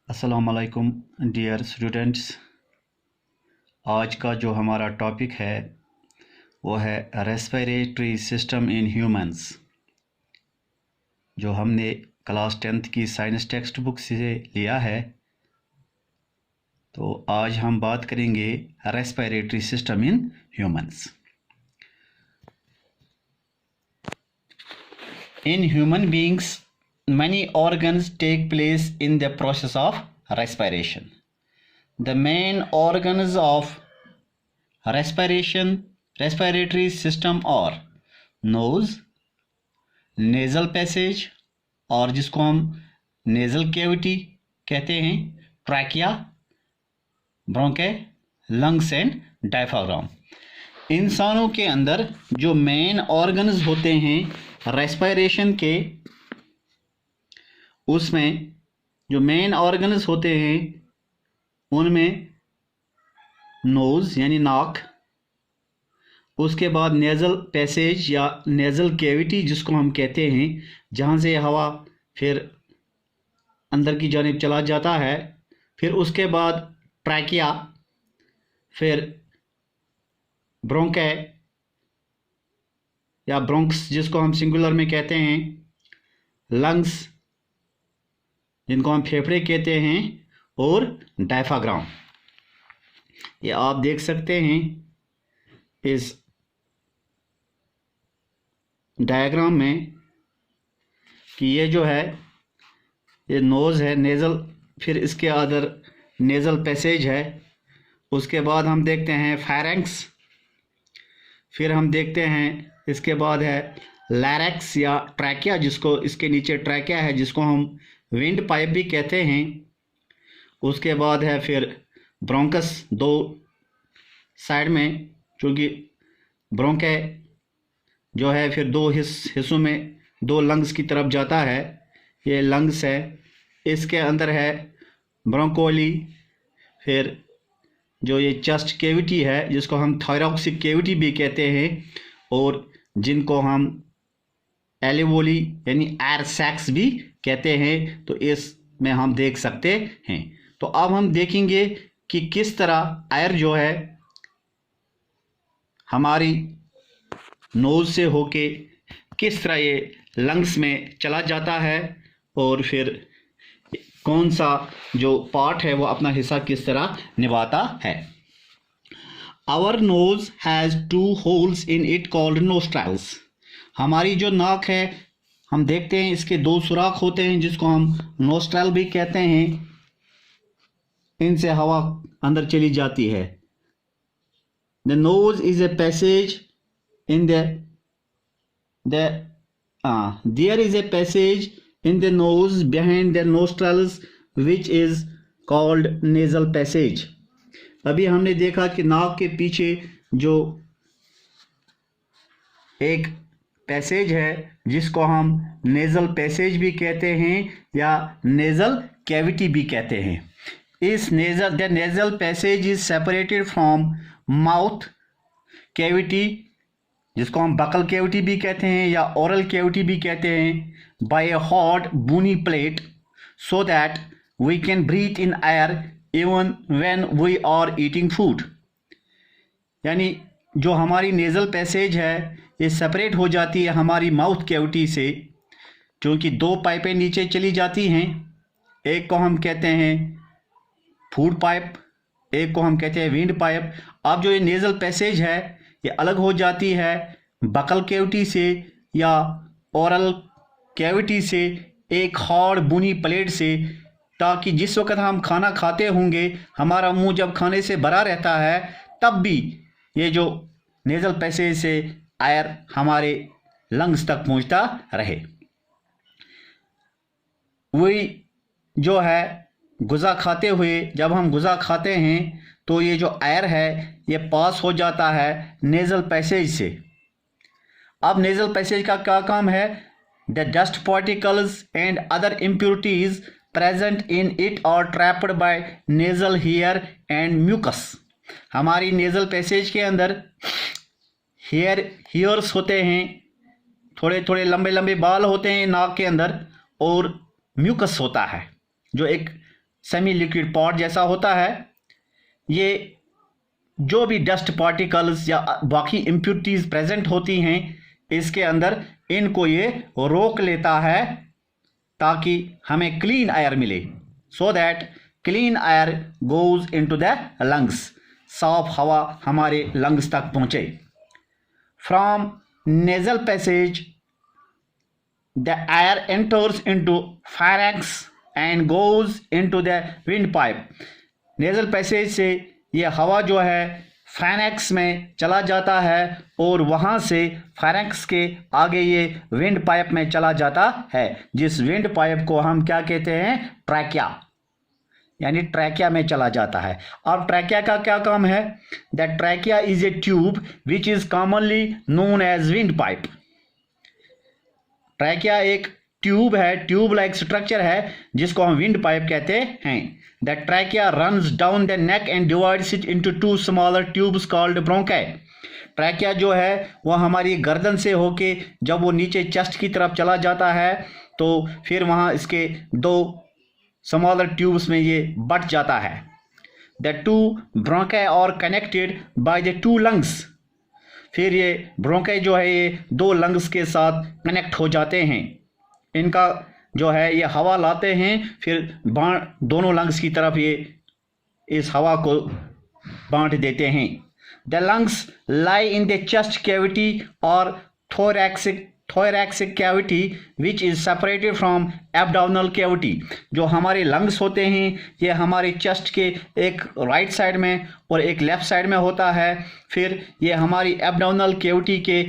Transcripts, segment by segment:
अस्सलामुअलैकुम dear students. आज का जो हमारा टॉपिक है वो है रेस्पिरेटरी सिस्टम इन ह्यूमंस, जो हमने क्लास 10th की साइंस टेक्स्ट बुक से लिया है। तो आज हम बात करेंगे respiratory system in humans. In human beings, many organs take place in the process of respiration. The main organs of respiratory system are nose, nasal passage और जिसको हम nasal cavity कहते हैं, trachea, bronchi, lungs and diaphragm. इंसानों के अंदर जो main organs होते हैं रेस्पिरेशन के, उसमें जो मेन ऑर्गन्स होते हैं उनमें नोज़ यानी नाक, उसके बाद नेज़ल पैसेज या नेज़ल कैविटी जिसको हम कहते हैं, जहाँ से हवा फिर अंदर की जानिब चला जाता है, फिर उसके बाद ट्रैकिया, फिर ब्रोंके या ब्रोंक्स जिसको हम सिंगुलर में कहते हैं, लंग्स जिनको हम फेफड़े कहते हैं, और डायफ्राम। ये आप देख सकते हैं इस डायग्राम में कि ये जो है ये नोज़ है, नेज़ल, फिर इसके अंदर नेज़ल पैसेज है, उसके बाद हम देखते हैं फेरेंक्स, फिर हम देखते हैं इसके बाद है लैरिक्स या ट्रैकिया, जिसको इसके नीचे ट्रैकिया है जिसको हम विंड पाइप भी कहते हैं। उसके बाद है फिर ब्रोंकस, दो साइड में, क्योंकि ब्रोंके जो है फिर दो हिस्सों में, दो लंग्स की तरफ जाता है, ये लंग्स है। इसके अंदर है ब्रोंकोली, फिर जो ये चेस्ट कैविटी है जिसको हम थायरॉक्सिक कैविटी भी कहते हैं, और जिनको हम एलिवोली यानी एयर सैक्स भी कहते हैं। तो इसमें हम देख सकते हैं। तो अब हम देखेंगे कि किस तरह एयर जो है हमारी नोज़ से होके किस तरह ये लंग्स में चला जाता है, और फिर कौन सा जो पार्ट है वो अपना हिस्सा किस तरह निभाता है। Our nose has two holes in it called nostrils. हमारी जो नाक है, हम देखते हैं इसके दो सुराख होते हैं जिसको हम नोस्ट्रल भी कहते हैं। इनसे हवा अंदर चली जाती है। The nose is a passage in there is a passage in the nose behind the nostrils which is called nasal passage. अभी हमने देखा कि नाक के पीछे जो एक पैसेज है जिसको हम नेज़ल पैसेज भी कहते हैं या नेज़ल कैविटी भी कहते हैं। इस the nasal passage is separated from mouth cavity जिसको हम बकल कैविटी भी कहते हैं या ओरल कैविटी भी कहते हैं, by a hard bony plate, so that we can breathe in air even when we are eating food. यानी जो हमारी नेज़ल पैसेज है ये सेपरेट हो जाती है हमारी माउथ कैविटी से, क्योंकि दो पाइपें नीचे चली जाती हैं। एक को हम कहते हैं फूड पाइप, एक को हम कहते हैं विंड पाइप। अब जो ये नेज़ल पैसेज है ये अलग हो जाती है बकल कैविटी से या ओरल कैविटी से एक हार्ड बुनी प्लेट से, ताकि जिस वक्त हम खाना खाते होंगे हमारा मुंह जब खाने से भरा रहता है तब भी ये जो नेज़ल पैसेज से एयर हमारे लंग्स तक पहुंचता रहे। वही जो है गुज़ा खाते हुए, जब हम गुज़ा खाते हैं तो ये जो एयर है ये पास हो जाता है नेज़ल पैसेज से। अब नेज़ल पैसेज का क्या काम है? The dust particles and other impurities present in it और trapped by nasal hair and mucus. हमारी नेज़ल पैसेज के अंदर हेयर्स होते हैं, थोड़े थोड़े लंबे लंबे बाल होते हैं नाक के अंदर, और म्यूकस होता है जो एक सेमी लिक्विड पॉट जैसा होता है। ये जो भी डस्ट पार्टिकल्स या बाकी इम्प्योरिटीज़ प्रेजेंट होती हैं इसके अंदर, इनको ये रोक लेता है ताकि हमें क्लीन एयर मिले, so that clean air goes into the lungs, साफ हवा हमारे लंग्स तक पहुँचे। From nasal passage the air enters into pharynx and goes into the windpipe। Nasal passage से ये हवा जो है फायरैक्स में चला जाता है और वहाँ से फायरैक्स के आगे ये विंड पाइप में चला जाता है, जिस विंड पाइप को हम क्या कहते हैं, ट्रैकिया, यानी ट्रैकिया में चला जाता है। अब ट्रैकिया का क्या काम है? The trachea is a tube which is commonly known as windpipe. Trachea एक ट्यूब है, ट्यूब लाइक स्ट्रक्चर है जिसको हम विंड पाइप कहते हैं। The trachea runs down the neck and divides it into two smaller tubes called bronchi. Trachea जो है वो हमारी गर्दन से होके जब वो नीचे चेस्ट की तरफ चला जाता है तो फिर वहाँ इसके दो स्मॉलर ट्यूब्स में ये बट जाता है। The two bronchi are connected by the two lungs. फिर ये ब्रोंकाई जो है ये दो लंग्स के साथ कनेक्ट हो जाते हैं। इनका जो है ये हवा लाते हैं, फिर दोनों लंग्स की तरफ ये इस हवा को बांट देते हैं। The lungs lie in the chest cavity और thoracic cavity which is separated from abdominal cavity। जो हमारे लंग्स होते हैं ये हमारे चेस्ट के एक राइट साइड में और एक लेफ्ट साइड में होता है। फिर ये हमारी एब्डोमिनल कैविटी के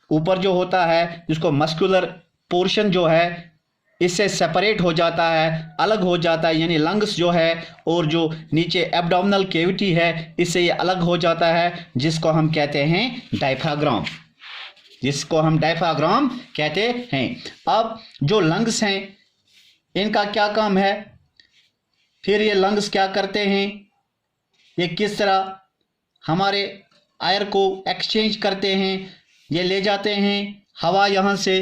ऊपर जो होता है जिसको मस्कुलर पोर्शन जो है इससे सेपरेट हो जाता है, अलग हो जाता है, यानी लंग्स जो है और जो नीचे एब्डोमिनल कैविटी है इससे ये अलग हो जाता है, जिसको हम कहते हैं डायफ्राग्राम, जिसको हम डायफ्राग्राम कहते हैं। अब जो लंग्स हैं इनका क्या काम है? फिर ये लंग्स क्या करते हैं, ये किस तरह हमारे एयर को एक्सचेंज करते हैं? ये ले जाते हैं हवा, यहाँ से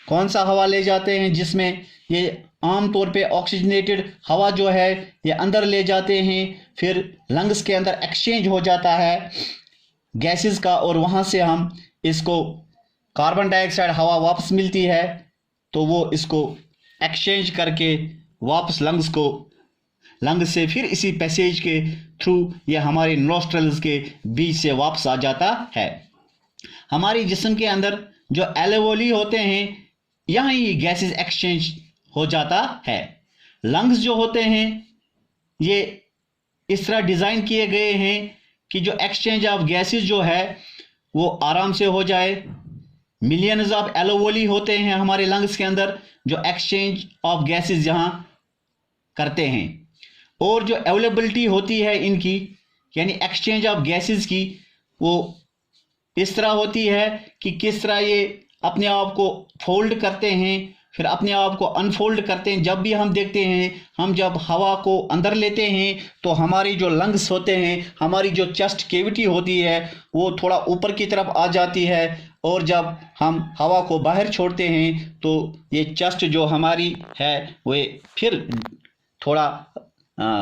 कौन सा हवा ले जाते हैं जिसमें ये आम तौर पे ऑक्सीजनेटेड हवा जो है ये अंदर ले जाते हैं, फिर लंग्स के अंदर एक्सचेंज हो जाता है गैसेस का और वहाँ से हम इसको कार्बन डाइऑक्साइड हवा वापस मिलती है तो वो इसको एक्सचेंज करके वापस लंग्स से फिर इसी पैसेज के थ्रू ये हमारे नोस्ट्रल्स के बीच से वापस आ जाता है। हमारी जिस्म के अंदर जो एल्वेओली होते हैं यहाँ ही गैसेस एक्सचेंज हो जाता है। लंग्स जो होते हैं ये इस तरह डिज़ाइन किए गए हैं कि जो एक्सचेंज ऑफ गैसेस जो है वो आराम से हो जाए। मिलियंस ऑफ एल्वेओली होते हैं हमारे लंग्स के अंदर जो एक्सचेंज ऑफ गैसेस यहाँ करते हैं, और जो अवेलेबिलिटी होती है इनकी यानी एक्सचेंज ऑफ गैसेस की वो इस तरह होती है कि किस तरह ये अपने आप को फोल्ड करते हैं फिर अपने आप को अनफोल्ड करते हैं। जब भी हम देखते हैं, हम जब हवा को अंदर लेते हैं तो हमारी जो लंग्स होते हैं, हमारी जो चेस्ट कैविटी होती है वो थोड़ा ऊपर की तरफ आ जाती है, और जब हम हवा को बाहर छोड़ते हैं तो ये चेस्ट जो हमारी है वो फिर थोड़ा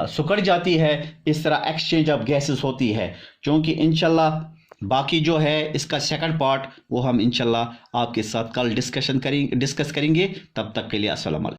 सिकुड़ जाती है। इस तरह एक्सचेंज ऑफ गैसेस होती है। क्योंकि इंशाल्लाह बाकी जो है इसका सेकंड पार्ट वो हम इंशाल्लाह आपके साथ कल डिस्कस करेंगे। तब तक के लिए अस्सलाम वालेकुम।